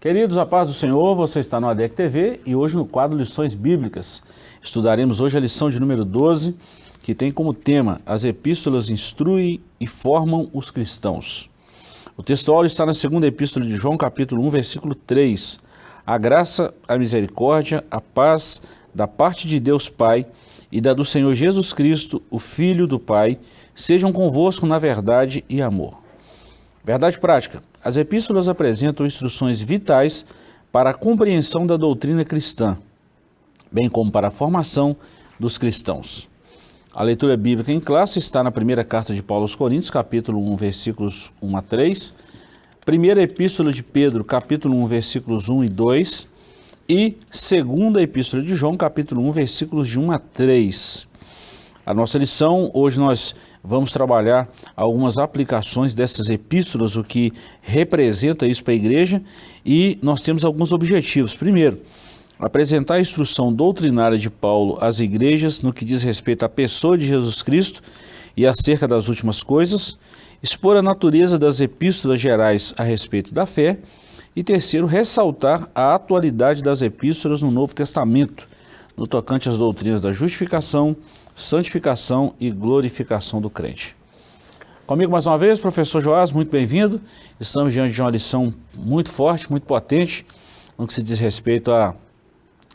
Queridos, a paz do Senhor, você está no ADEC TV e hoje no quadro Lições Bíblicas. Estudaremos hoje a lição de número 12, que tem como tema As Epístolas instruem e formam os cristãos. O texto está na segunda epístola de João, capítulo 1, versículo 3. A graça, a misericórdia, a paz da parte de Deus Pai e da do Senhor Jesus Cristo, o Filho do Pai, sejam convosco na verdade e amor. Verdade prática. As epístolas apresentam instruções vitais para a compreensão da doutrina cristã, bem como para a formação dos cristãos. A leitura bíblica em classe está na primeira carta de Paulo aos Coríntios, capítulo 1, versículos 1 a 3, primeira epístola de Pedro, capítulo 1, versículos 1 e 2, e segunda epístola de João, capítulo 1, versículos de 1 a 3. A nossa lição, hoje nós vamos trabalhar algumas aplicações dessas epístolas, o que representa isso para a igreja, e nós temos alguns objetivos. Primeiro, apresentar a instrução doutrinária de Paulo às igrejas no que diz respeito à pessoa de Jesus Cristo e acerca das últimas coisas, expor a natureza das epístolas gerais a respeito da fé, e terceiro, ressaltar a atualidade das epístolas no Novo Testamento, no tocante às doutrinas da justificação, santificação e glorificação do crente. Comigo mais uma vez, professor Joás, muito bem-vindo. Estamos diante de uma lição muito forte, muito potente, no que se diz respeito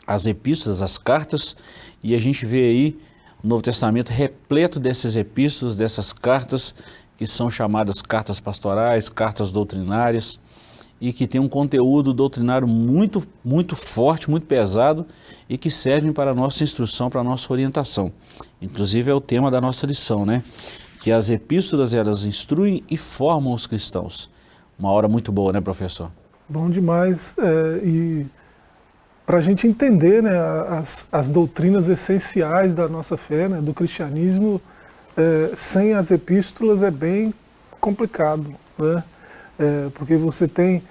às epístolas, às cartas, e a gente vê aí o Novo Testamento repleto dessas epístolas, dessas cartas, que são chamadas cartas pastorais, cartas doutrinárias, e que tem um conteúdo doutrinário muito forte, muito pesado, e que servem para a nossa instrução, para a nossa orientação. Inclusive é o tema da nossa lição, né? Que as epístolas, elas instruem e formam os cristãos. Uma hora muito boa, né, professor? Bom demais, e para a gente entender, né, as doutrinas essenciais da nossa fé, né, do cristianismo, sem as epístolas é bem complicado, né? Porque você tem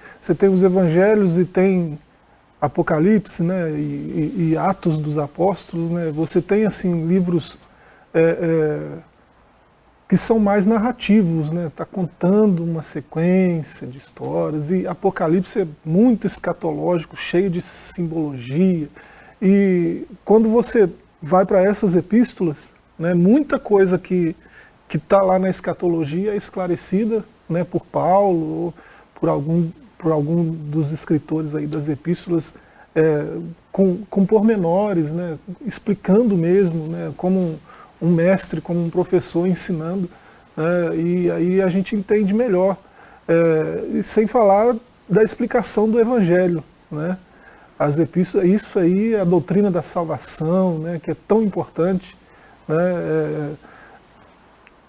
os evangelhos e tem Apocalipse, né, e Atos dos Apóstolos, né, você tem assim livros que são mais narrativos, né, tá contando uma sequência de histórias, e Apocalipse é muito escatológico, cheio de simbologia, e quando você vai para essas epístolas, né, muita coisa que está lá na escatologia é esclarecida, né, por Paulo ou por algum dos escritores aí das epístolas, com pormenores, né, explicando mesmo, né, como um mestre, como um professor ensinando, né, e aí a gente entende melhor, e sem falar da explicação do Evangelho, né, as epístolas, isso aí é a doutrina da salvação, né, que é tão importante, né,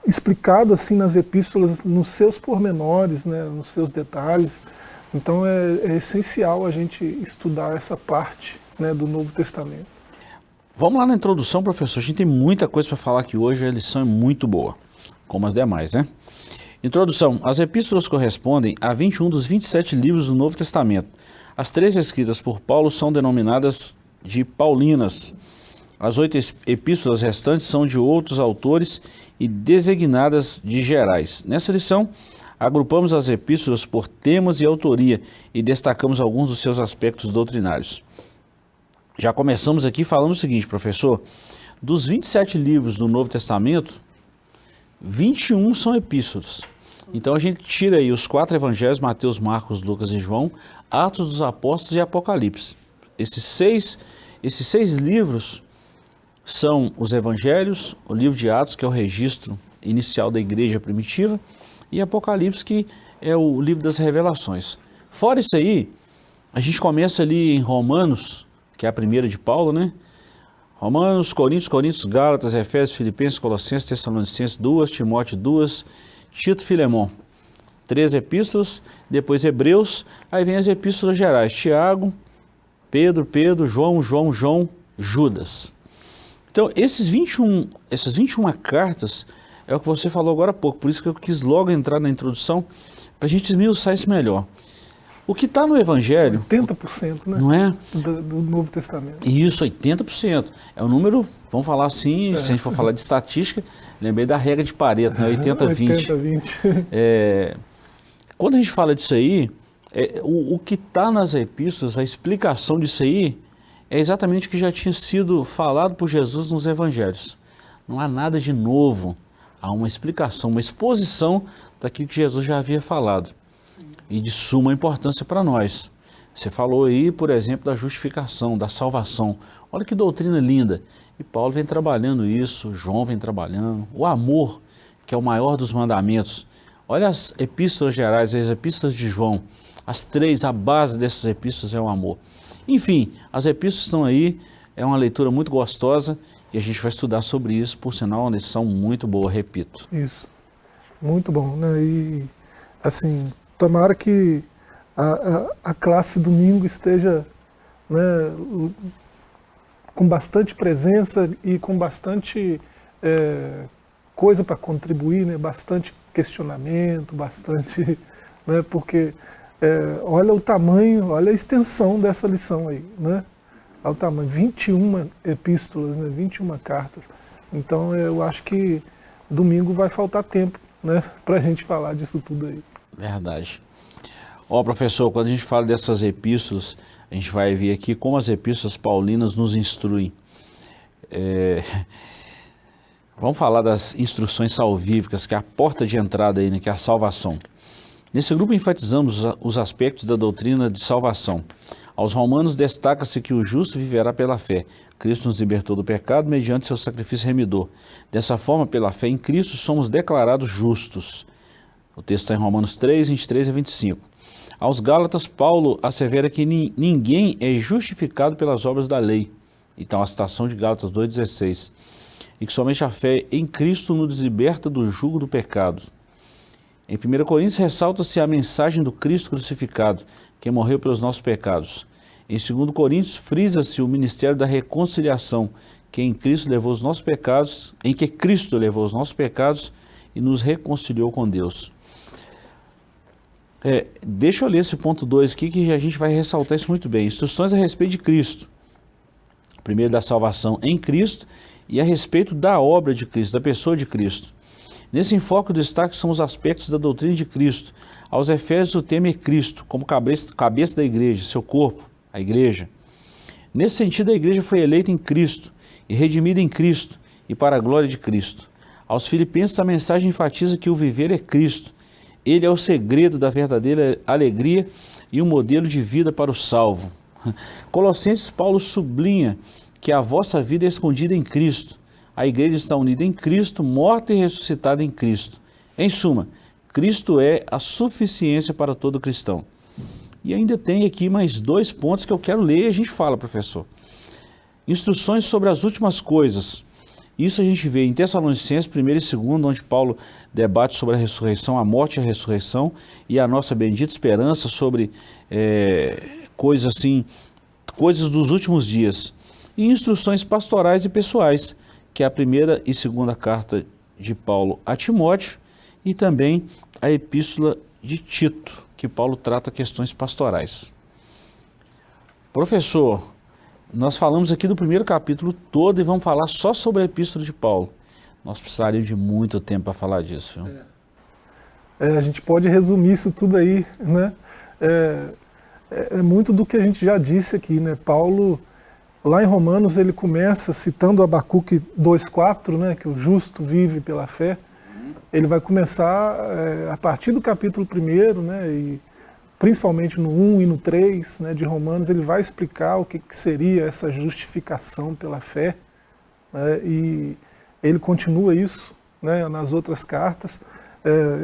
explicado assim nas epístolas, nos seus pormenores, né, nos seus detalhes. Então é essencial a gente estudar essa parte, né, do Novo Testamento. Vamos lá na introdução, professor. A gente tem muita coisa para falar aqui hoje, a lição é muito boa, como as demais, né? Introdução. As epístolas correspondem a 21 dos 27 livros do Novo Testamento. As 3 escritas por Paulo são denominadas de paulinas. As 8 epístolas restantes são de outros autores e designadas de gerais. Nessa lição, agrupamos as epístolas por temas e autoria e destacamos alguns dos seus aspectos doutrinários. Já começamos aqui falando o seguinte, professor: dos 27 livros do Novo Testamento, 21 são epístolas. Então a gente tira aí os 4 evangelhos, Mateus, Marcos, Lucas e João, Atos dos Apóstolos e Apocalipse. Esses seis livros são os evangelhos, o livro de Atos, que é o registro inicial da igreja primitiva, e Apocalipse, que é o livro das revelações. Fora isso aí, a gente começa ali em Romanos, que é a primeira de Paulo, né? Romanos, Coríntios, Gálatas, Efésios, Filipenses, Colossenses, Tessalonicenses 2, Timóteo 2, Tito, Filemão. 3 epístolas, depois Hebreus, aí vem as epístolas gerais, Tiago, Pedro, João, Judas. Então, essas 21 cartas é o que você falou agora há pouco, por isso que eu quis logo entrar na introdução, para a gente esmiuçar isso melhor. O que está no Evangelho... 80%, né? Não é? Do Novo Testamento. Isso, 80%. É um número, vamos falar assim, se a gente for falar de estatística, lembrei da regra de Pareto, né? 80-20. 80-20. Quando a gente fala disso aí, O que está nas epístolas, a explicação disso aí, é exatamente o que já tinha sido falado por Jesus nos evangelhos. Não há nada de novo, há uma explicação, uma exposição daquilo que Jesus já havia falado. E de suma importância para nós. Você falou aí, por exemplo, da justificação, da salvação. Olha que doutrina linda. E Paulo vem trabalhando isso, João vem trabalhando. O amor, que é o maior dos mandamentos. Olha as epístolas gerais, as epístolas de João. As três, a base dessas epístolas é o amor. Enfim, as epístolas estão aí, é uma leitura muito gostosa e a gente vai estudar sobre isso, por sinal, uma lição muito boa, repito. Isso, muito bom, né? E, assim, tomara que a classe domingo esteja, né, com bastante presença e com bastante coisa para contribuir, né? Bastante questionamento, bastante, né? Porque olha o tamanho, olha a extensão dessa lição aí, né? Olha o tamanho, 21 epístolas, né? 21 cartas. Então eu acho que domingo vai faltar tempo, né? Para a gente falar disso tudo aí. Verdade. Ó, professor, quando a gente fala dessas epístolas, a gente vai ver aqui como as epístolas paulinas nos instruem. Vamos falar das instruções salvíficas, que é a porta de entrada aí, né, que é a salvação. Nesse grupo enfatizamos os aspectos da doutrina de salvação. Aos romanos destaca-se que o justo viverá pela fé. Cristo nos libertou do pecado mediante seu sacrifício remidor. Dessa forma, pela fé em Cristo, somos declarados justos. O texto está em Romanos 3, 23 a 25. Aos Gálatas, Paulo assevera que ninguém é justificado pelas obras da lei. Então, a citação de Gálatas 2,16. E que somente a fé em Cristo nos liberta do jugo do pecado. Em 1 Coríntios, ressalta-se a mensagem do Cristo crucificado, que morreu pelos nossos pecados. Em 2 Coríntios, frisa-se o ministério da reconciliação, que em Cristo levou os nossos pecados, em que Cristo levou os nossos pecados e nos reconciliou com Deus. Deixa eu ler esse ponto 2 aqui, que a gente vai ressaltar isso muito bem. Instruções a respeito de Cristo. Primeiro, da salvação em Cristo e a respeito da obra de Cristo, da pessoa de Cristo. Nesse enfoque, o destaque são os aspectos da doutrina de Cristo. Aos Efésios, o tema é Cristo, como cabeça da igreja, seu corpo, a igreja. Nesse sentido, a igreja foi eleita em Cristo e redimida em Cristo e para a glória de Cristo. Aos Filipenses, a mensagem enfatiza que o viver é Cristo. Ele é o segredo da verdadeira alegria e um modelo de vida para o salvo. Colossenses, Paulo sublinha que a vossa vida é escondida em Cristo. A igreja está unida em Cristo, morta e ressuscitada em Cristo. Em suma, Cristo é a suficiência para todo cristão. E ainda tem aqui mais 2 pontos que eu quero ler e a gente fala, professor. Instruções sobre as últimas coisas. Isso a gente vê em Tessalonicenses 1 e 2, onde Paulo debate sobre a ressurreição, a morte e a ressurreição, e a nossa bendita esperança sobre coisas dos últimos dias. E instruções pastorais e pessoais, que é a 1ª e 2ª carta de Paulo a Timóteo, e também a epístola de Tito, que Paulo trata questões pastorais. Professor, nós falamos aqui do primeiro capítulo todo e vamos falar só sobre a epístola de Paulo. Nós precisaríamos de muito tempo para falar disso. Viu? A gente pode resumir isso tudo aí, né? É muito do que a gente já disse aqui, né? Paulo, lá em Romanos, ele começa citando Abacuque 2,4, né? Que o justo vive pela fé. Ele vai começar a partir do capítulo 1, né? E principalmente no 1 e no 3, né, de Romanos, ele vai explicar o que seria essa justificação pela fé, né, e ele continua isso, né, nas outras cartas.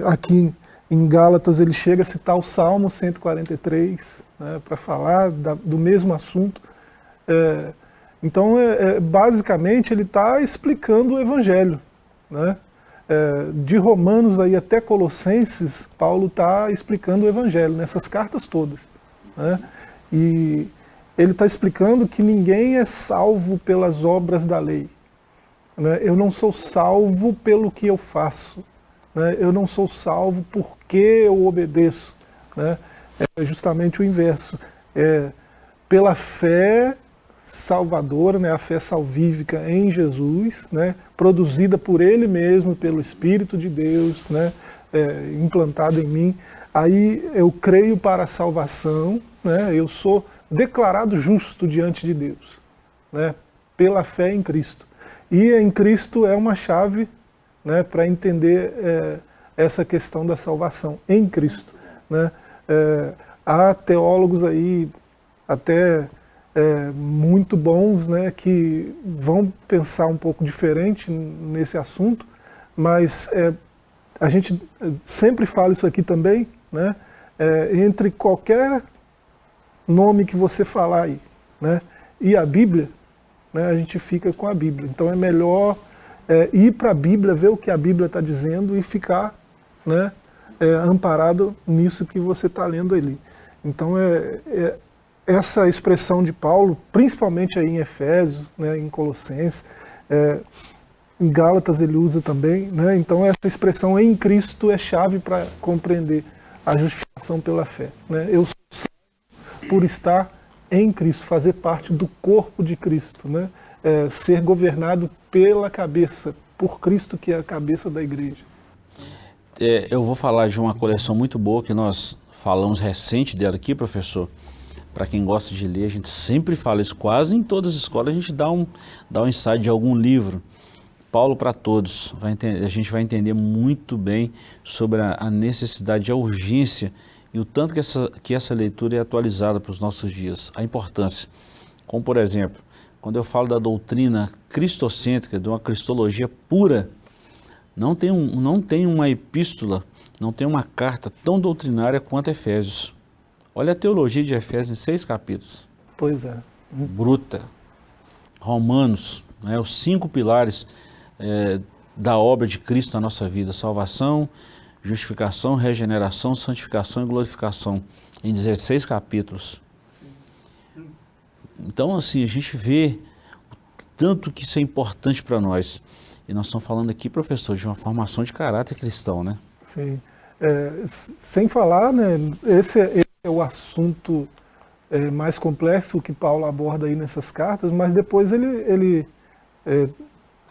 Aqui em Gálatas ele chega a citar o Salmo 143, né, para falar do mesmo assunto. Então, basicamente, ele está explicando o Evangelho, né? De Romanos aí até Colossenses, Paulo está explicando o Evangelho nessas cartas todas, né? E ele está explicando que ninguém é salvo pelas obras da lei, né? Eu não sou salvo pelo que eu faço, né? Eu não sou salvo porque eu obedeço, né? É justamente o inverso. Pela fé salvadora, né, a fé salvífica em Jesus, né, produzida por Ele mesmo, pelo Espírito de Deus, né, implantada em mim. Aí eu creio para a salvação, né? Eu sou declarado justo diante de Deus, né? Pela fé em Cristo. E em Cristo é uma chave, né, para entender essa questão da salvação, em Cristo, né? Há teólogos aí até muito bons, né, que vão pensar um pouco diferente nesse assunto, mas a gente sempre fala isso aqui também, né, entre qualquer nome que você falar aí, né, e a Bíblia, né, a gente fica com a Bíblia. Então é melhor ir para a Bíblia, ver o que a Bíblia está dizendo e ficar, né, amparado nisso que você está lendo ali. Então essa expressão de Paulo, principalmente aí em Efésios, né, em Colossenses, em Gálatas ele usa também, né? Então essa expressão em Cristo é chave para compreender a justificação pela fé, né? Eu sou salvo por estar em Cristo, fazer parte do corpo de Cristo, né? Ser governado pela cabeça, por Cristo que é a cabeça da igreja. Eu vou falar de uma coleção muito boa que nós falamos recente dela aqui, professor. Para quem gosta de ler, a gente sempre fala isso, quase em todas as escolas a gente dá um insight de algum livro. Paulo para Todos, a gente vai entender muito bem sobre a necessidade, a urgência e o tanto que essa leitura é atualizada para os nossos dias, a importância. Como, por exemplo, quando eu falo da doutrina cristocêntrica, de uma cristologia pura, não tem uma epístola, não tem uma carta tão doutrinária quanto Efésios. Olha a teologia de Efésios em 6 capítulos. Pois é. Bruta. Romanos, né, os 5 pilares da obra de Cristo na nossa vida: salvação, justificação, regeneração, santificação e glorificação, em 16 capítulos. Então, assim, a gente vê o tanto que isso é importante para nós. E nós estamos falando aqui, professor, de uma formação de caráter cristão, né? Sim. Sem falar, né, esse é o assunto mais complexo que Paulo aborda aí nessas cartas, mas depois o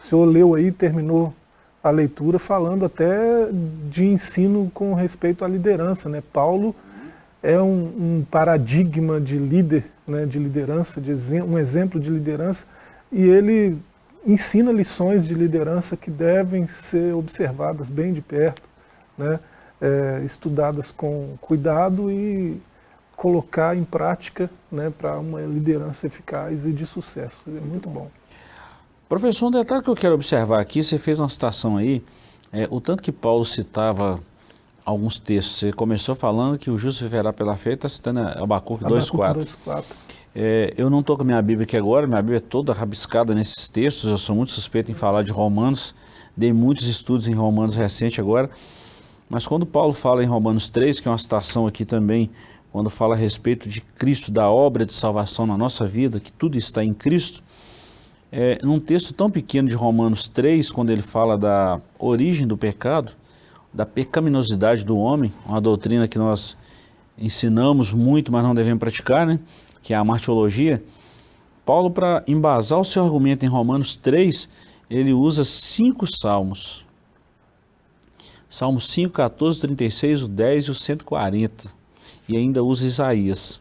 senhor leu aí, terminou a leitura falando até de ensino com respeito à liderança, né? Paulo é um paradigma de líder, né, de liderança, um exemplo de liderança, e ele ensina lições de liderança que devem ser observadas bem de perto, né, estudadas com cuidado e colocar em prática, né, para uma liderança eficaz e de sucesso. É muito bom. Professor, um detalhe que eu quero observar aqui, você fez uma citação aí, o tanto que Paulo citava alguns textos. Você começou falando que o justo viverá pela fé, está citando Abacuque 2:4. Eu não estou com a minha Bíblia aqui agora, minha Bíblia é toda rabiscada nesses textos, eu sou muito suspeito em falar de Romanos, dei muitos estudos em Romanos recente agora, mas quando Paulo fala em Romanos 3, que é uma citação aqui também, quando fala a respeito de Cristo, da obra de salvação na nossa vida, que tudo está em Cristo, num texto tão pequeno de Romanos 3, quando ele fala da origem do pecado, da pecaminosidade do homem, uma doutrina que nós ensinamos muito, mas não devemos praticar, né? Que é a martiologia. Paulo, para embasar o seu argumento em Romanos 3, ele usa 5 salmos. Salmos 5, 14, 36, o 10 e o 140. E ainda usa Isaías.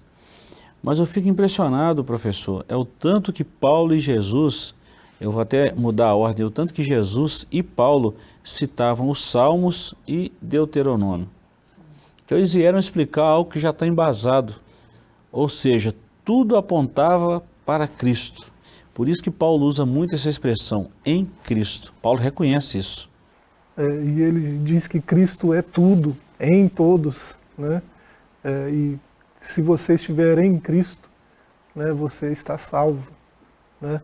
Mas eu fico impressionado, professor, é o tanto que Paulo e Jesus, eu vou até mudar a ordem, o tanto que Jesus e Paulo citavam os Salmos e Deuteronômio. Então eles vieram explicar algo que já está embasado, ou seja, tudo apontava para Cristo. Por isso que Paulo usa muito essa expressão, em Cristo. Paulo reconhece isso. E ele diz que Cristo é tudo, em todos, né? E se você estiver em Cristo, né, você está salvo, né?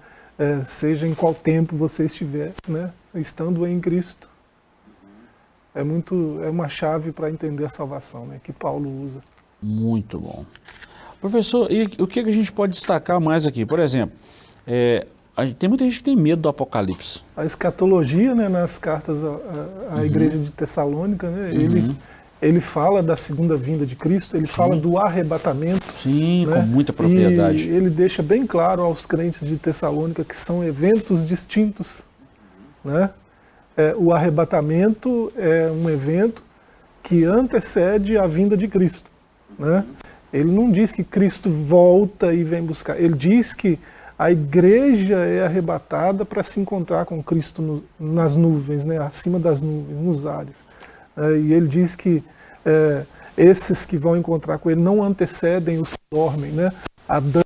Seja em qual tempo você estiver, né, estando em Cristo. É uma chave para entender a salvação, né, que Paulo usa. Muito bom. Professor, e o que a gente pode destacar mais aqui? Por exemplo, tem muita gente que tem medo do Apocalipse. A escatologia, né, nas cartas à igreja de Tessalônica, né, ele fala da segunda vinda de Cristo, ele fala do arrebatamento. Sim, né, com muita propriedade. E ele deixa bem claro aos crentes de Tessalônica que são eventos distintos, né? O arrebatamento é um evento que antecede a vinda de Cristo, né? Ele não diz que Cristo volta e vem buscar, ele diz que a igreja é arrebatada para se encontrar com Cristo nas nuvens, né? Acima das nuvens, nos ares. E ele diz que esses que vão encontrar com ele não antecedem os que dormem, né? Adão,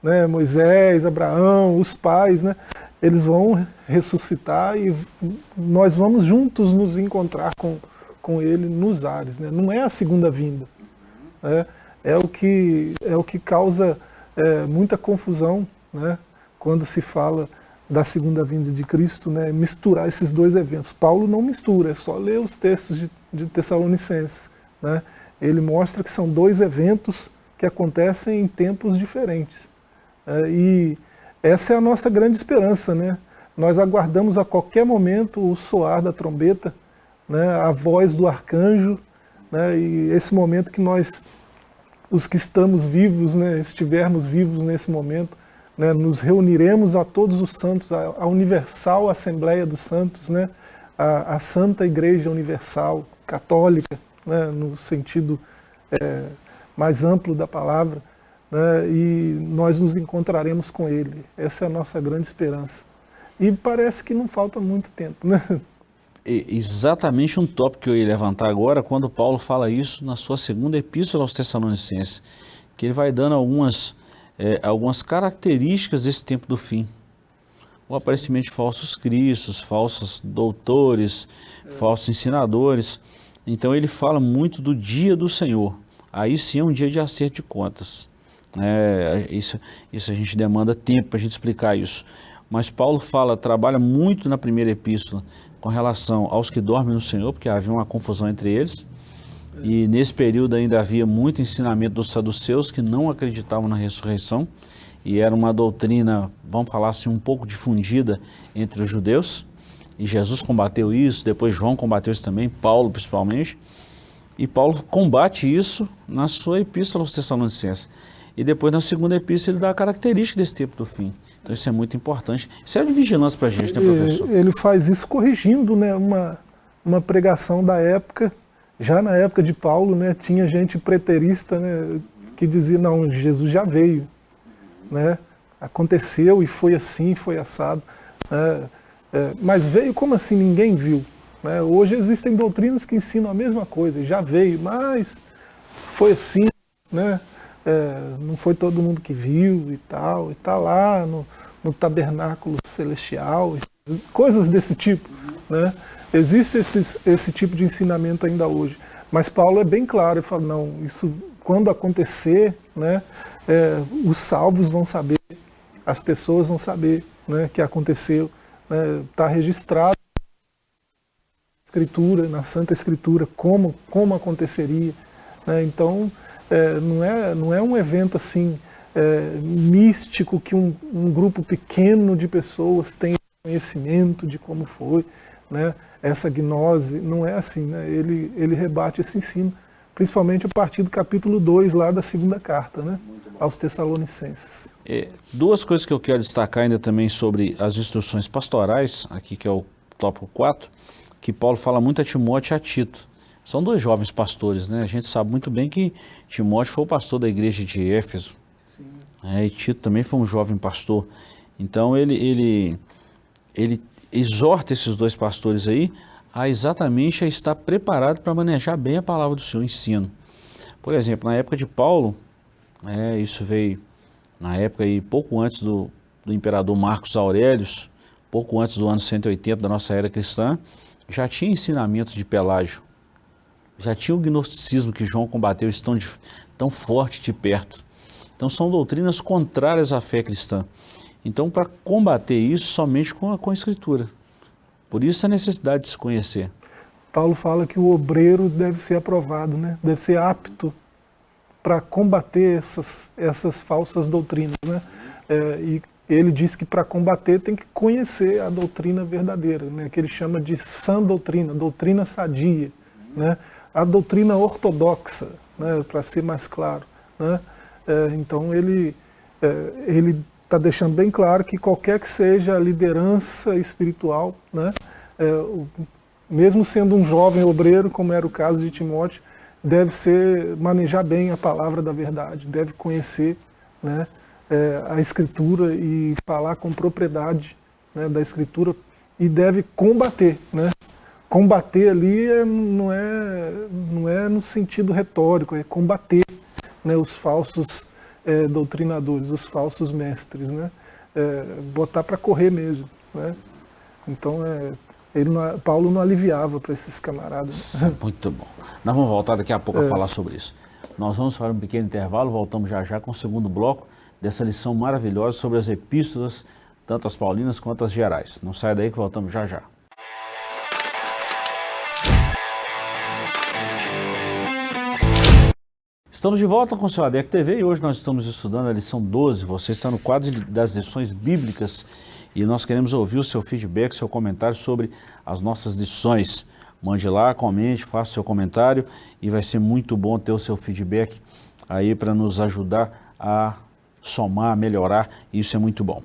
né? Moisés, Abraão, os pais, né? Eles vão ressuscitar e nós vamos juntos nos encontrar com ele nos ares, né? Não é a segunda vinda, né? É o que causa muita confusão, né? Quando se fala da segunda vinda de Cristo, né? Misturar esses dois eventos. Paulo não mistura, é só ler os textos de Tessalonicenses, né? Ele mostra que são dois eventos que acontecem em tempos diferentes. E essa é a nossa grande esperança, né? Nós aguardamos a qualquer momento o soar da trombeta, né? A voz do arcanjo, né? E esse momento que nós, os que estamos vivos, né, estivermos vivos nesse momento, né, nos reuniremos a todos os santos, a universal Assembleia dos Santos, né, a Santa Igreja Universal, Católica, né, no sentido mais amplo da palavra, né, e nós nos encontraremos com Ele. Essa é a nossa grande esperança. E parece que não falta muito tempo, né? Exatamente um tópico que eu ia levantar agora, quando Paulo fala isso na sua segunda epístola aos Tessalonicenses, que ele vai dando algumas características desse tempo do fim. O aparecimento de falsos cristos, falsos doutores, falsos ensinadores. Então ele fala muito do dia do Senhor. Aí sim é um dia de acerto de contas. Isso a gente demanda tempo para a gente explicar isso. Mas Paulo trabalha muito na primeira epístola com relação aos que dormem no Senhor, porque havia uma confusão entre eles. E nesse período ainda havia muito ensinamento dos saduceus que não acreditavam na ressurreição. E era uma doutrina, vamos falar assim, um pouco difundida entre os judeus. E Jesus combateu isso, depois João combateu isso também, Paulo principalmente. E Paulo combate isso na sua epístola aos Tessalonicenses. E depois na segunda epístola ele dá a característica desse tempo do fim. Então isso é muito importante. Isso é de vigilância para a gente, né, professor? Ele faz isso corrigindo, né, uma pregação da época. Já na época de Paulo, né, tinha gente preterista, né, que dizia, não, Jesus já veio, né, aconteceu e foi assim, foi assado. Mas veio como assim? Ninguém viu. Né? Hoje existem doutrinas que ensinam a mesma coisa, já veio, mas foi assim, né? Não foi todo mundo que viu e tal, e está lá no tabernáculo celestial, coisas desse tipo, né? Existe esse tipo de ensinamento ainda hoje, mas Paulo é bem claro, ele fala, não, isso quando acontecer, né, os salvos vão saber, as pessoas vão saber, né, que aconteceu, está registrado na Escritura, na Santa Escritura, como aconteceria, né? Então, não é um evento assim místico que um grupo pequeno de pessoas tem conhecimento de como foi, né? Essa gnose, não é assim, né? Ele rebate esse ensino, principalmente a partir do capítulo 2 lá da segunda carta, né, aos Tessalonicenses. Duas coisas que eu quero destacar ainda também sobre as instruções pastorais, aqui que é o tópico 4, que Paulo fala muito a Timóteo e a Tito. São dois jovens pastores, né? A gente sabe muito bem que Timóteo foi o pastor da igreja de Éfeso. E Tito também foi um jovem pastor. Então ele exorta esses dois pastores aí a exatamente estar preparado para manejar bem a palavra do Senhor, o ensino. Por exemplo, na época de Paulo, isso veio na época aí, pouco antes do imperador Marcos Aurelius, pouco antes do ano 180 da nossa era cristã, já tinha ensinamentos de Pelágio. Já tinha o gnosticismo que João combateu tão forte de perto. Então são doutrinas contrárias à fé cristã. Então para combater isso somente com a Escritura. Por isso a necessidade de se conhecer. Paulo fala que o obreiro deve ser aprovado, né? Deve ser apto para combater essas falsas doutrinas, né? E ele diz que para combater tem que conhecer a doutrina verdadeira, né? Que ele chama de sã doutrina, doutrina sadia, né? A doutrina ortodoxa, né? Para ser mais claro, né? Então ele está deixando bem claro que qualquer que seja a liderança espiritual, né? mesmo sendo um jovem obreiro, como era o caso de Timóteo, deve manejar bem a palavra da verdade, deve conhecer, né, a Escritura e falar com propriedade, né, da Escritura, e deve combater, né? Combater ali não é no sentido retórico, é combater, né, os falsos doutrinadores, os falsos mestres, né? Botar para correr mesmo, né? Então Paulo não aliviava para esses camaradas. Muito bom. Nós vamos voltar daqui a pouco a falar sobre isso. Nós vamos fazer um pequeno intervalo, voltamos já já com o segundo bloco dessa lição maravilhosa sobre as epístolas, tanto as paulinas quanto as gerais. Não saia daí que voltamos já já. Estamos de volta com o seu ADEC TV e hoje nós estamos estudando a lição 12. Você está no quadro das lições bíblicas e nós queremos ouvir o seu feedback, seu comentário sobre as nossas lições. Mande lá, comente, faça seu comentário e vai ser muito bom ter o seu feedback aí para nos ajudar a somar, a melhorar, e isso é muito bom.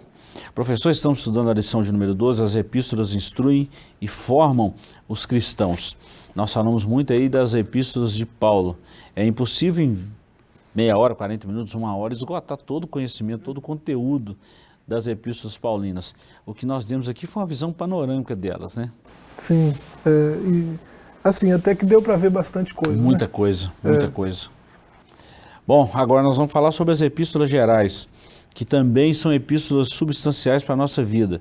Professor, estamos estudando a lição de número 12, as epístolas instruem e formam os cristãos. Nós falamos muito aí das epístolas de Paulo. É impossível em meia hora, 40 minutos, uma hora, esgotar todo o conhecimento, todo o conteúdo das epístolas paulinas. O que nós demos aqui foi uma visão panorâmica delas, né? Sim, e assim, até que deu para ver bastante coisa. Muita né? coisa, muita coisa. Bom, agora nós vamos falar sobre as epístolas gerais, que também são epístolas substanciais para a nossa vida.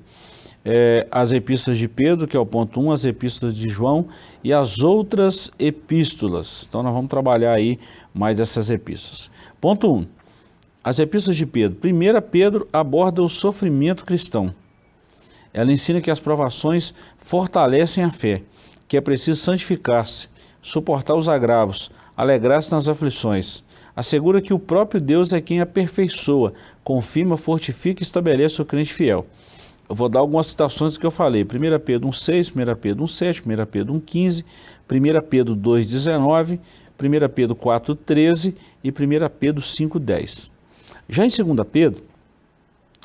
As epístolas de Pedro, que é o ponto 1, as epístolas de João e as outras epístolas. Então nós vamos trabalhar aí mais essas epístolas. Ponto 1, as epístolas de Pedro. 1 Pedro aborda o sofrimento cristão. Ela ensina que as provações fortalecem a fé, que é preciso santificar-se, suportar os agravos, alegrar-se nas aflições. Assegura que o próprio Deus é quem aperfeiçoa, confirma, fortifica e estabelece o crente fiel. Eu vou dar algumas citações do que eu falei. 1 Pedro 1,6, 1 Pedro 1,7, 1 Pedro 1,15, 1 Pedro 2,19, 1 Pedro 4,13 e 1 Pedro 5,10. Já em 2 Pedro,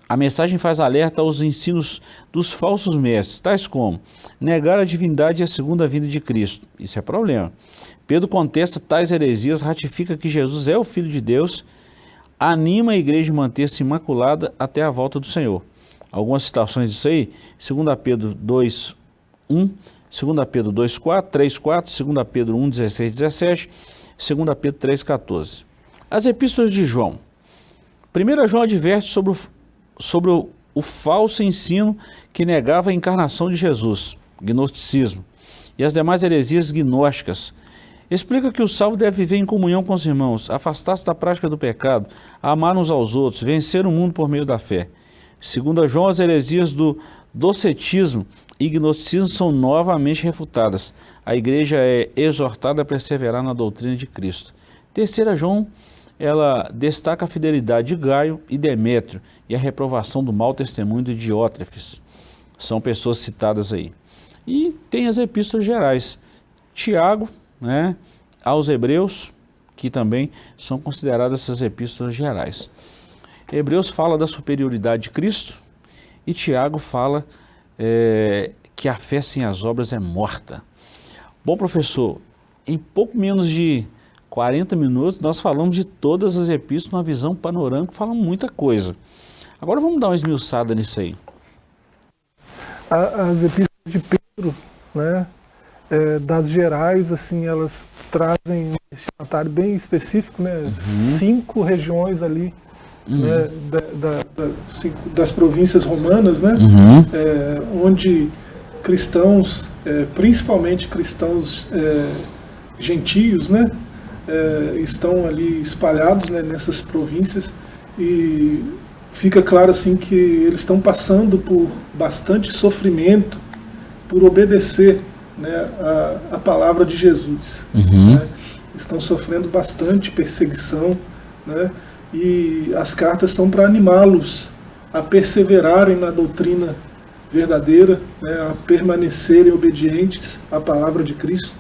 a mensagem faz alerta aos ensinos dos falsos mestres, tais como negar a divindade e a segunda vinda de Cristo. Isso é problema. Pedro contesta tais heresias, ratifica que Jesus é o Filho de Deus, anima a igreja a manter-se imaculada até a volta do Senhor. Algumas citações disso aí, 2 Pedro 2, 1, 2 Pedro 2, 4, 3, 4, 2 Pedro 1, 16, 17, 2 Pedro 3, 14. As epístolas de João. 1 João adverte sobre o falso ensino que negava a encarnação de Jesus, gnosticismo, e as demais heresias gnósticas. Explica que o salvo deve viver em comunhão com os irmãos, afastar-se da prática do pecado, amar uns aos outros, vencer o mundo por meio da fé. 2 João, as heresias do docetismo e gnosticismo são novamente refutadas. A igreja é exortada a perseverar na doutrina de Cristo. 3 João, ela destaca a fidelidade de Gaio e Demétrio e a reprovação do mau testemunho de Diótrefes. São pessoas citadas aí. E tem as epístolas gerais. Tiago, né, aos Hebreus, que também são consideradas essas epístolas gerais. Hebreus fala da superioridade de Cristo e Tiago fala que a fé sem as obras é morta. Bom, professor, em pouco menos de 40 minutos nós falamos de todas as epístolas, uma visão panorâmica, falamos muita coisa. Agora vamos dar uma esmiuçada nisso aí. As epístolas de Pedro, né, das gerais, assim, elas trazem um destinatário bem específico, né, 5 regiões ali, né, das províncias romanas, né, onde cristãos, principalmente cristãos gentios, né, estão ali espalhados, né, nessas províncias, e fica claro assim que eles estão passando por bastante sofrimento por obedecer, né, a palavra de Jesus. Né, estão sofrendo bastante perseguição, né, e as cartas são para animá-los a perseverarem na doutrina verdadeira, né, a permanecerem obedientes à palavra de Cristo,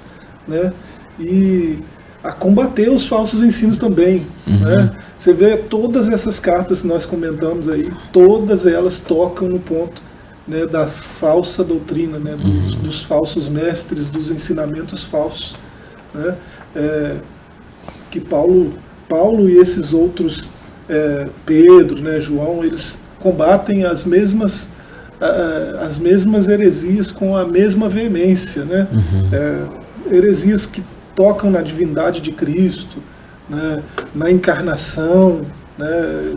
né, e a combater os falsos ensinos também. Né? Você vê todas essas cartas que nós comentamos aí, todas elas tocam no ponto né, da falsa doutrina, né, dos falsos mestres, dos ensinamentos falsos, né, que Paulo e esses outros, Pedro, né, João, eles combatem as mesmas heresias com a mesma veemência, né? Heresias que tocam na divindade de Cristo, né, na encarnação, né,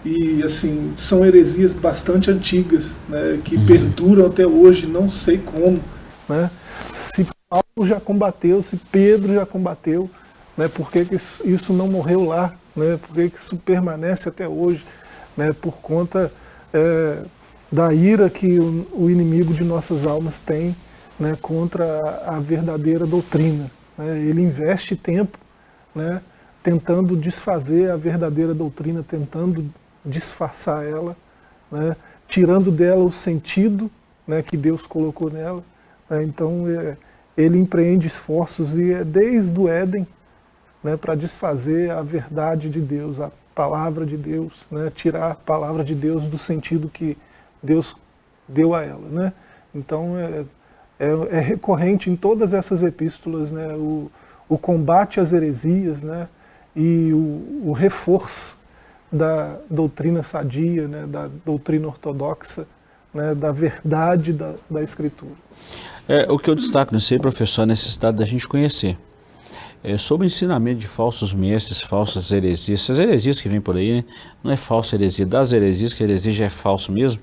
e assim, são heresias bastante antigas, né, que perduram até hoje, não sei como, né? Se Paulo já combateu, se Pedro já combateu, né, por que isso não morreu lá, né, por que isso permanece até hoje, né, por conta da ira que o inimigo de nossas almas tem, né, contra a verdadeira doutrina, né? Ele investe tempo, né, tentando desfazer a verdadeira doutrina, tentando disfarçar ela, né, tirando dela o sentido, né, que Deus colocou nela, né? Então ele empreende esforços e desde o Éden, né, para desfazer a verdade de Deus, a palavra de Deus, né, tirar a palavra de Deus do sentido que Deus deu a ela, né? Então é recorrente em todas essas epístolas, né, o combate às heresias, né, e o reforço da doutrina sadia, né, da doutrina ortodoxa, né, da verdade da Escritura. O que eu destaco nisso aí, professor, é a necessidade da gente conhecer. Sobre o ensinamento de falsos mestres, falsas heresias, essas heresias que vêm por aí, né, não é falsa heresia, das heresias, que a heresia já é falso mesmo,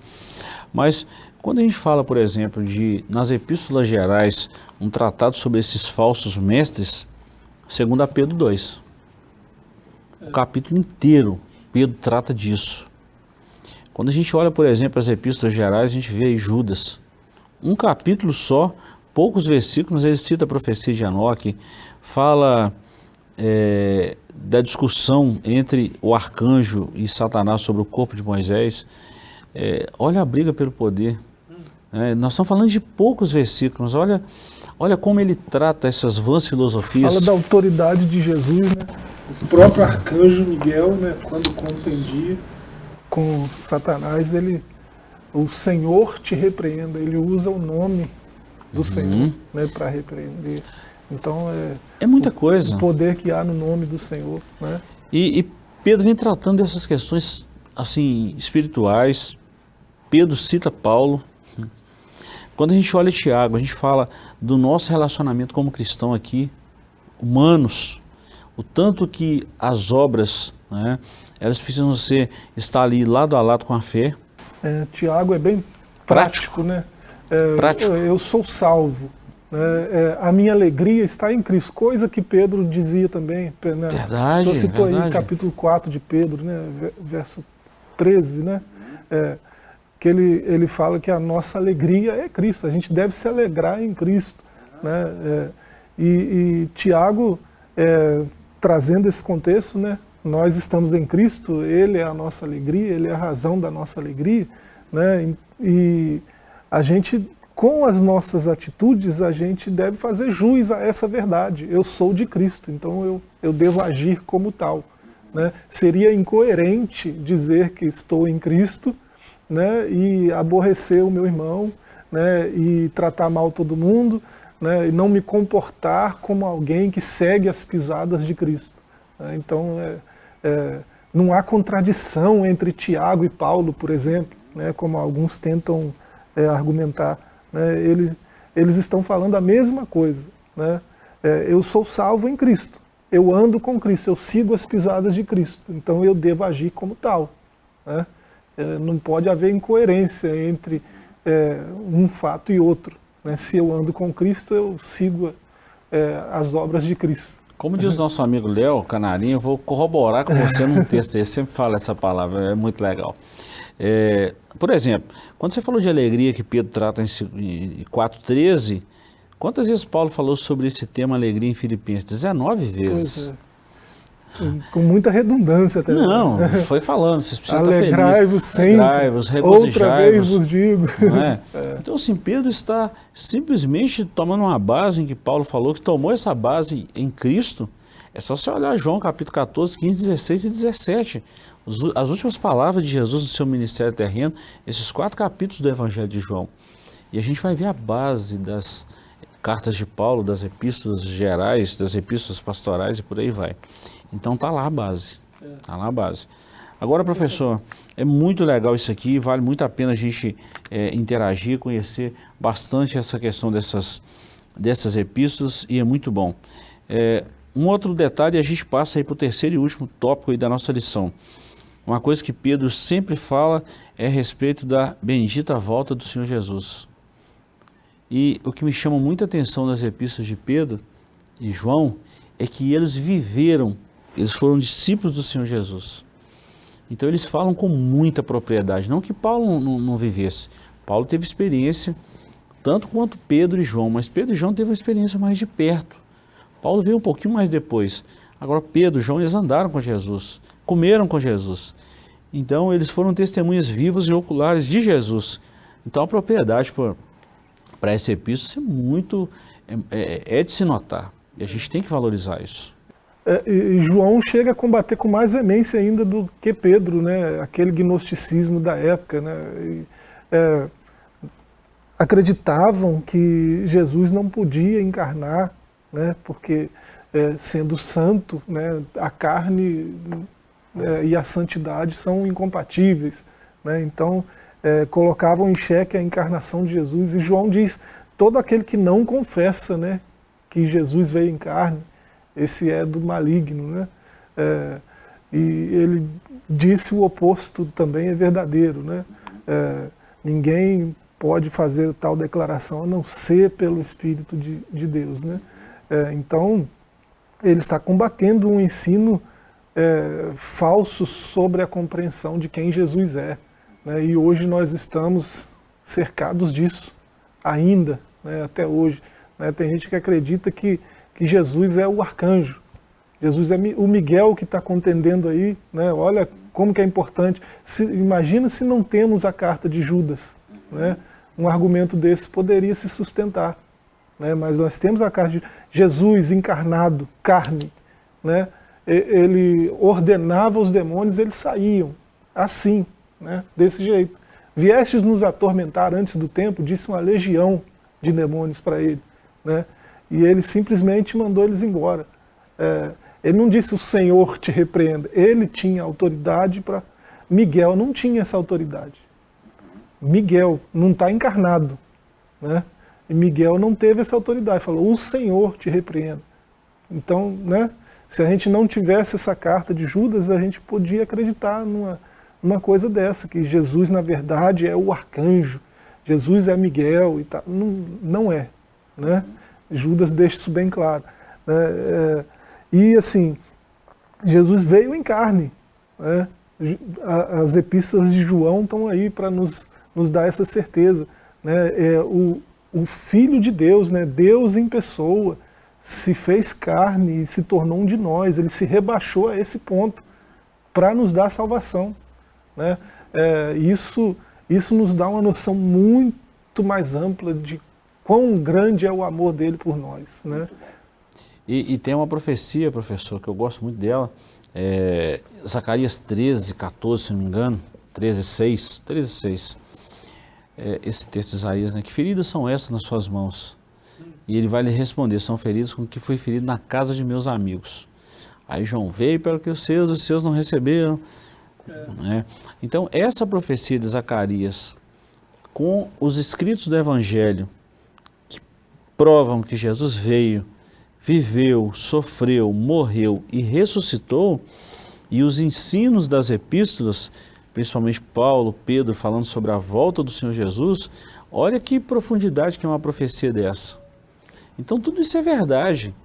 mas quando a gente fala, por exemplo, nas epístolas gerais, um tratado sobre esses falsos mestres, segundo a Pedro 2, o capítulo inteiro, Pedro trata disso. Quando a gente olha, por exemplo, as epístolas gerais, a gente vê aí Judas, um capítulo só, poucos versículos, ele cita a profecia de Enoque, fala da discussão entre o arcanjo e Satanás sobre o corpo de Moisés. Olha a briga pelo poder. Nós estamos falando de poucos versículos. Olha como ele trata essas vãs filosofias. Fala da autoridade de Jesus, né? O próprio arcanjo Miguel, né, quando contendia com Satanás, o Senhor te repreenda, ele usa o nome do Senhor, né, para repreender. Então é muita coisa. O poder que há no nome do Senhor, né? E Pedro vem tratando dessas questões assim espirituais. Pedro cita Paulo. Quando a gente olha Tiago, a gente fala do nosso relacionamento como cristão aqui, humanos, o tanto que as obras, né, elas precisam estar ali lado a lado com a fé. Tiago é bem prático, né? Prático. Eu sou salvo. A minha alegria está em Cristo, coisa que Pedro dizia também, né? Verdade, Você citou verdade. aí capítulo 4 de Pedro, né? Verso 13, né? Que ele fala que a nossa alegria é Cristo, a gente deve se alegrar em Cristo, né? E Tiago, trazendo esse contexto, né? Nós estamos em Cristo, Ele é a nossa alegria, Ele é a razão da nossa alegria, né? E a gente, com as nossas atitudes, a gente deve fazer jus a essa verdade. Eu sou de Cristo, então eu devo agir como tal, né? Seria incoerente dizer que estou em Cristo, né, e aborrecer o meu irmão, né, e tratar mal todo mundo, né, e não me comportar como alguém que segue as pisadas de Cristo. Então, não há contradição entre Tiago e Paulo, por exemplo, né, como alguns tentam argumentar. Né, eles estão falando a mesma coisa. Né? Eu sou salvo em Cristo, eu ando com Cristo, eu sigo as pisadas de Cristo, então eu devo agir como tal. Né? Não pode haver incoerência entre um fato e outro. Né? Se eu ando com Cristo, eu sigo as obras de Cristo. Como diz nosso amigo Léo Canarinho, eu vou corroborar com você num texto, ele sempre fala essa palavra, é muito legal. Por exemplo, quando você falou de alegria que Pedro trata em 4,13, quantas vezes Paulo falou sobre esse tema alegria em Filipenses? 19 vezes. Pois é. Com muita redundância também. Não, foi falando, vocês precisam estar felizes. Alegrai-vos sempre, Alegrai-vos, outra vez regozijai-vos. vos digo. Não é? Então, assim, Pedro está simplesmente tomando uma base em que Paulo falou, que tomou essa base em Cristo, É só você olhar João capítulo 14, 15, 16 e 17. As últimas palavras de Jesus no seu ministério terreno, esses 4 capítulos do Evangelho de João. E a gente vai ver a base das cartas de Paulo, das epístolas gerais, das epístolas pastorais e por aí vai. Então tá lá a base. Tá lá a base. Agora, professor, é muito legal isso aqui, vale muito a pena a gente interagir, conhecer bastante essa questão dessas epístolas e é muito bom. Um outro detalhe, a gente passa aí para o terceiro e último tópico aí da nossa lição. Uma coisa que Pedro sempre fala é a respeito da bendita volta do Senhor Jesus. E o que me chama muita atenção nas epístolas de Pedro e João é que eles viveram, eles foram discípulos do Senhor Jesus. Então eles falam com muita propriedade, não que Paulo não vivesse. Paulo teve experiência tanto quanto Pedro e João, mas Pedro e João teve uma experiência mais de perto. Paulo veio um pouquinho mais depois. Agora Pedro e João, eles andaram com Jesus, comeram com Jesus. Então eles foram testemunhas vivas e oculares de Jesus. Então a propriedade para essa epístola é de se notar. E a gente tem que valorizar isso. E João chega a combater com mais veemência ainda do que Pedro, né? Aquele gnosticismo da época, né? Acreditavam que Jesus não podia encarnar, né? Porque sendo santo, né? A carne e a santidade são incompatíveis, né? Então colocavam em xeque a encarnação de Jesus. E João diz: todo aquele que não confessa, né, que Jesus veio em carne, esse é do maligno, né? E ele disse o oposto também é verdadeiro, né? Ninguém pode fazer tal declaração a não ser pelo Espírito de Deus, né? Então, ele está combatendo um ensino falso sobre a compreensão de quem Jesus é, né? E hoje nós estamos cercados disso, ainda, né? Até hoje, né? Tem gente que acredita que Jesus é o arcanjo, Jesus é o Miguel que está contendendo aí, né? Olha como que é importante. Imagina se não temos a carta de Judas, né? Um argumento desse poderia se sustentar, né? Mas nós temos a carta de Jesus encarnado, carne, né? Ele ordenava os demônios, eles saíam, assim, né? Desse jeito. Viestes nos atormentar antes do tempo, disse uma legião de demônios para ele, né? E ele simplesmente mandou eles embora. Ele não disse o Senhor te repreenda. Ele tinha autoridade para... Miguel não tinha essa autoridade. Miguel não está encarnado, né? E Miguel não teve essa autoridade. Falou, o Senhor te repreenda. Então, né, se a gente não tivesse essa carta de Judas, a gente podia acreditar numa coisa dessa, que Jesus, na verdade, é o arcanjo. Jesus é Miguel e tal. Não é, né? Judas deixa isso bem claro. E assim, Jesus veio em carne, né? As epístolas de João estão aí para nos dar essa certeza, né? O Filho de Deus, né? Deus em pessoa, se fez carne e se tornou um de nós, ele se rebaixou a esse ponto para nos dar salvação, né? Isso nos dá uma noção muito mais ampla de quão grande é o amor dele por nós, né? E tem uma profecia, professor, que eu gosto muito dela, Zacarias 13, 14, se não me engano, 13, 6, esse texto de Isaías, né? Que feridas são essas nas suas mãos? E ele vai lhe responder, são feridas com que foi ferido na casa de meus amigos. Aí João veio para que os seus não receberam. Né? Então essa profecia de Zacarias, com os escritos do Evangelho, provam que Jesus veio, viveu, sofreu, morreu e ressuscitou, e os ensinos das epístolas, principalmente Paulo, Pedro, falando sobre a volta do Senhor Jesus, olha que profundidade que é uma profecia dessa. Então tudo isso é verdade.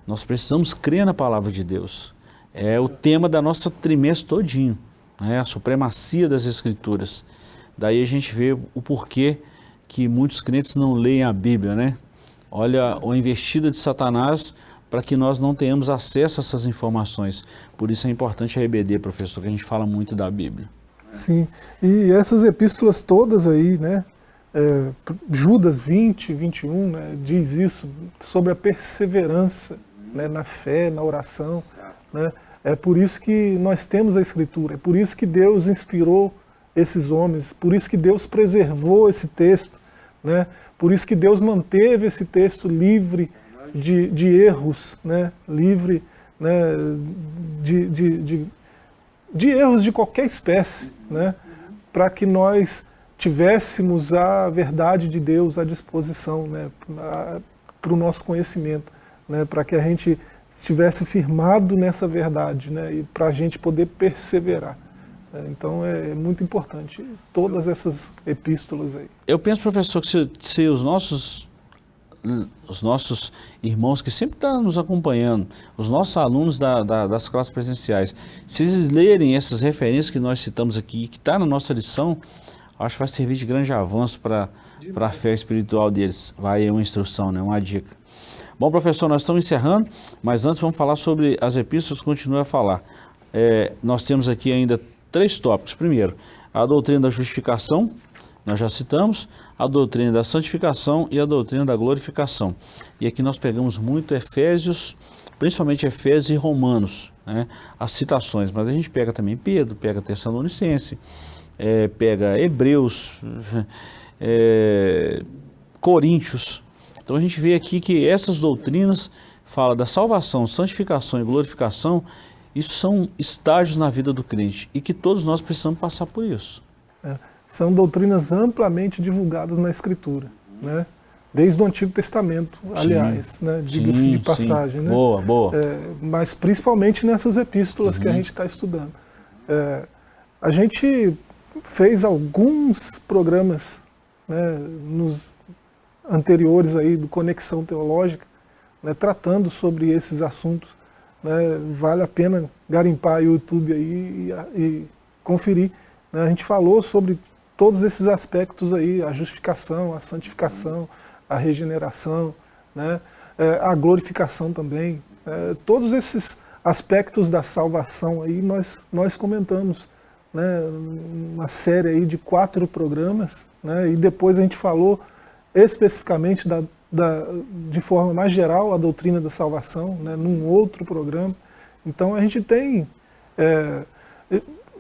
Nós precisamos crer na palavra de Deus. É o tema da nossa trimestre todinho, né? A supremacia das Escrituras. Daí a gente vê o porquê que muitos crentes não leem a Bíblia, né? Olha a investida de Satanás para que nós não tenhamos acesso a essas informações. Por isso é importante a EBD, professor, que a gente fala muito da Bíblia. Sim, e essas epístolas todas aí, né? Judas 20, 21, né, diz isso sobre a perseverança, né, na fé, na oração. Né? É por isso que nós temos a Escritura, é por isso que Deus inspirou esses homens, por isso que Deus preservou esse texto, né? Por isso que Deus manteve esse texto livre de erros, né? Livre, né, de erros de qualquer espécie, né? Para que nós tivéssemos a verdade de Deus à disposição, né? Para o nosso conhecimento, né? Para que a gente estivesse firmado nessa verdade, né? E para a gente poder perseverar. Então é muito importante todas essas epístolas aí. Eu penso, professor, que se os nossos irmãos que sempre estão nos acompanhando, os nossos alunos das classes presenciais, se eles lerem essas referências que nós citamos aqui, que está na nossa lição, acho que vai servir de grande avanço para a fé espiritual deles. Vai uma instrução, né? Uma dica. Bom, professor, nós estamos encerrando, mas antes vamos falar sobre as epístolas, continue a falar. Nós temos aqui ainda 3 tópicos. Primeiro, a doutrina da justificação, nós já citamos, a doutrina da santificação e a doutrina da glorificação. E aqui nós pegamos muito Efésios, principalmente Efésios e Romanos, né, as citações, mas a gente pega também Pedro, pega Tessalonicense, pega Hebreus, Coríntios. Então a gente vê aqui que essas doutrinas falam da salvação, santificação e glorificação. Isso são estágios na vida do crente e que todos nós precisamos passar por isso. São doutrinas amplamente divulgadas na Escritura, né? Desde o Antigo Testamento, aliás, né? Diga-se de passagem. Né? Boa, boa. Mas principalmente nessas epístolas que a gente está estudando. A gente fez alguns programas, né, nos anteriores aí do Conexão Teológica, né, tratando sobre esses assuntos. Vale a pena garimpar o YouTube aí e conferir. Né? A gente falou sobre todos esses aspectos aí, a justificação, a santificação, a regeneração, né? A glorificação também. Todos esses aspectos da salvação aí nós comentamos, né? Uma série aí de 4 programas, né? E depois a gente falou especificamente de forma mais geral, a doutrina da salvação, né, num outro programa. Então a gente tem,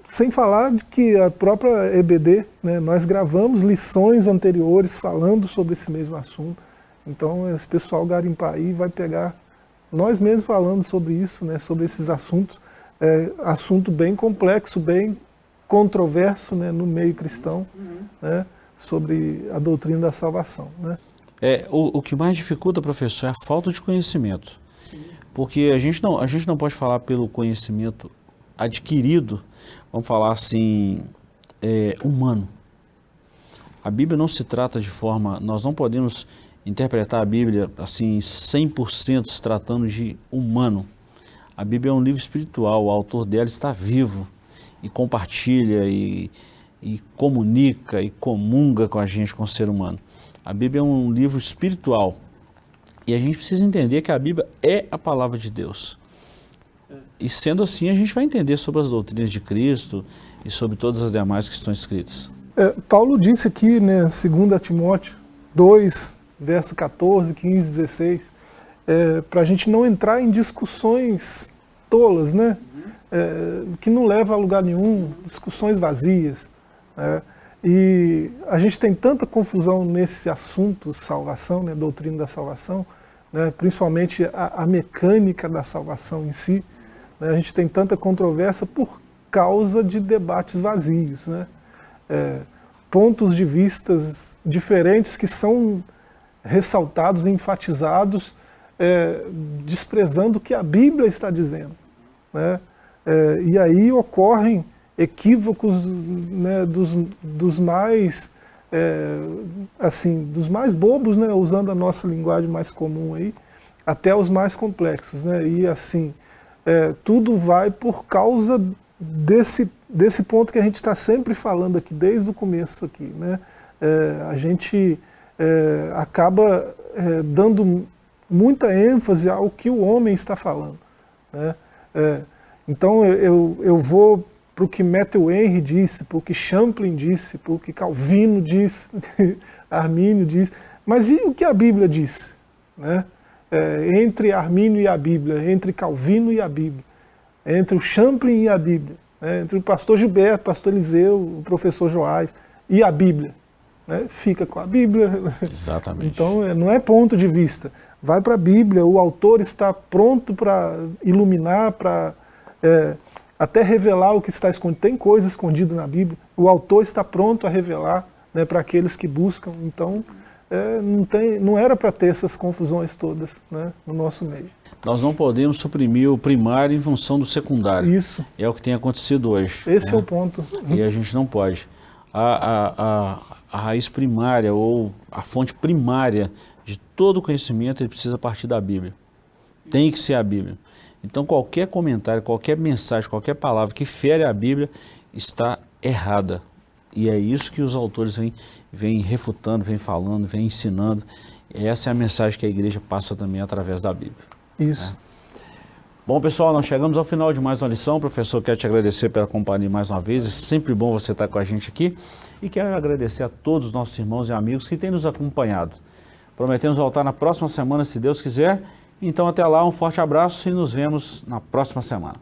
sem falar de que a própria EBD, né, nós gravamos lições anteriores falando sobre esse mesmo assunto. Então esse pessoal garimpar aí vai pegar nós mesmos falando sobre isso, né, sobre esses assuntos, assunto bem complexo, bem controverso, né, no meio cristão, né, sobre a doutrina da salvação, né. O que mais dificulta, professor, é a falta de conhecimento. Sim. Porque a gente não pode falar pelo conhecimento adquirido, vamos falar assim, humano. A Bíblia não se trata de forma, nós não podemos interpretar a Bíblia assim 100% se tratando de humano. A Bíblia é um livro espiritual, o autor dela está vivo e compartilha e comunica e comunga com a gente, com o ser humano. A Bíblia é um livro espiritual e a gente precisa entender que a Bíblia é a palavra de Deus. E sendo assim, a gente vai entender sobre as doutrinas de Cristo e sobre todas as demais que estão escritas. Paulo disse aqui, né, 2 Timóteo 2, verso 14, 15, 16, para a gente não entrar em discussões tolas, né, que não levam a lugar nenhum, discussões vazias. E a gente tem tanta confusão nesse assunto, salvação, né, doutrina da salvação, né, principalmente a mecânica da salvação em si, né, a gente tem tanta controvérsia por causa de debates vazios, né, pontos de vistas diferentes que são ressaltados e enfatizados, desprezando o que a Bíblia está dizendo, né, e aí ocorrem equívocos, né, dos mais dos mais bobos, né, usando a nossa linguagem mais comum aí, até os mais complexos, né, e assim tudo vai por causa desse ponto que a gente está sempre falando aqui desde o começo aqui, né, a gente acaba dando muita ênfase ao que o homem está falando, né, então eu vou para o que Matthew Henry disse, para o que Champlin disse, para o que Calvino disse, Armínio disse, mas e o que a Bíblia disse? Né? entre Armínio e a Bíblia, entre Calvino e a Bíblia, entre o Champlin e a Bíblia, né, entre o pastor Gilberto, o pastor Eliseu, o professor Joás e a Bíblia. Né, fica com a Bíblia. Exatamente. Então não é ponto de vista. Vai para a Bíblia, o autor está pronto para iluminar, para até revelar o que está escondido. Tem coisa escondida na Bíblia, o autor está pronto a revelar, né, para aqueles que buscam. Então não era para ter essas confusões todas, né, no nosso meio. Nós não podemos suprimir o primário em função do secundário. Isso. É o que tem acontecido hoje. Esse né? é o ponto. E a gente não pode. A raiz primária ou a fonte primária de todo conhecimento, ele precisa partir da Bíblia. Tem que ser a Bíblia. Então qualquer comentário, qualquer mensagem, qualquer palavra que fere a Bíblia está errada. E é isso que os autores vêm refutando, vêm falando, vêm ensinando. Essa é a mensagem que a igreja passa também através da Bíblia. Isso. Bom, pessoal, nós chegamos ao final de mais uma lição. Professor, quero te agradecer pela companhia mais uma vez. É sempre bom você estar com a gente aqui. E quero agradecer a todos os nossos irmãos e amigos que têm nos acompanhado. Prometemos voltar na próxima semana, se Deus quiser. Então, até lá, um forte abraço e nos vemos na próxima semana.